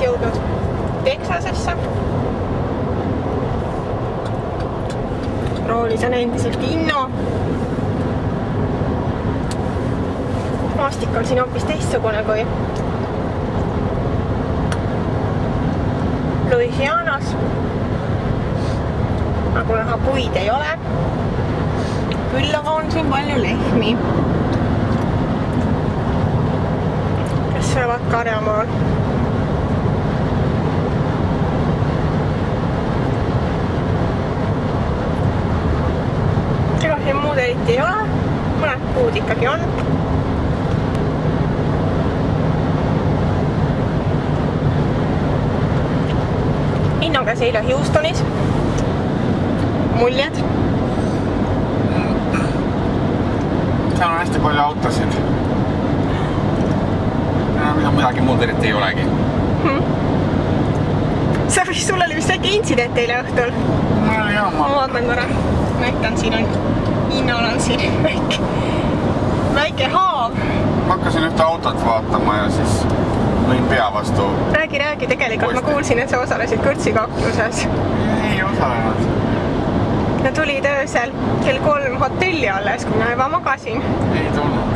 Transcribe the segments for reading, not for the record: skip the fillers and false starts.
jõudnud Texasesse. Roolis on endiselt Inno. Maastik on siin hoopis teistsugune kui Louisianas. Nagu näha, puid ei ole. Küll aga on siin palju lehmi, kes söövad karjamaal. Ega siin muud eriti ei ole, mõned puud ikkagi on. Inno käis eile Houstonis. Muljed. Seal on hästi palju autosid. Midagi muud eriti ei olegi. Sul oli vist väike intsident eile õhtul. Ma vaatan korra. Näitan, siin on Innol on siin väike haav. Ma hakkasin ühte autot vaatama ja siis lõin pea vastu. Räägi, tegelikult ma kuulsin, et sa osalesid kõrtsikakluses. Ei osalenud. Ja tulid öösel kell 3 hotelli alles, kui ma juba magasin. Ei tulnud.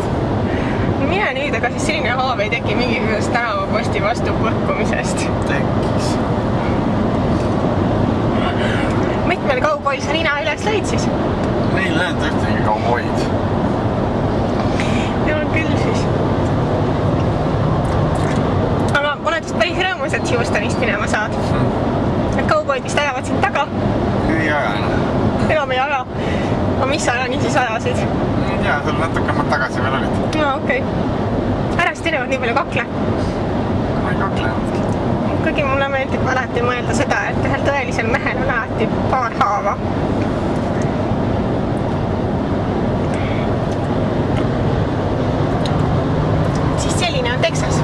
Mine nüüd, aga siis selline haav ei teki mingisugusest tänavaposti vastu põrkumisest. Tekkis. Mitmel kauboil sa nina üles lõid siis? Ei löönud ühtegi kauboid. Ja on küll siis. Aga oled vist päris rõõmus, et Houstonist minema saad. Need kauboid vist ajavad sind taga. Ei aja enam ei aja. Aga mis sa nii siis ajasid? Ei tea, seal natuke ma tagasi veel olid. No okei. Ära siis tenevad nii palju kakle. Ma ei kaklenudki. Kuigi mulle meeldib alati mõelda seda, et ühel tõelisel mehel on alati paar haava. Siis selline on Texas.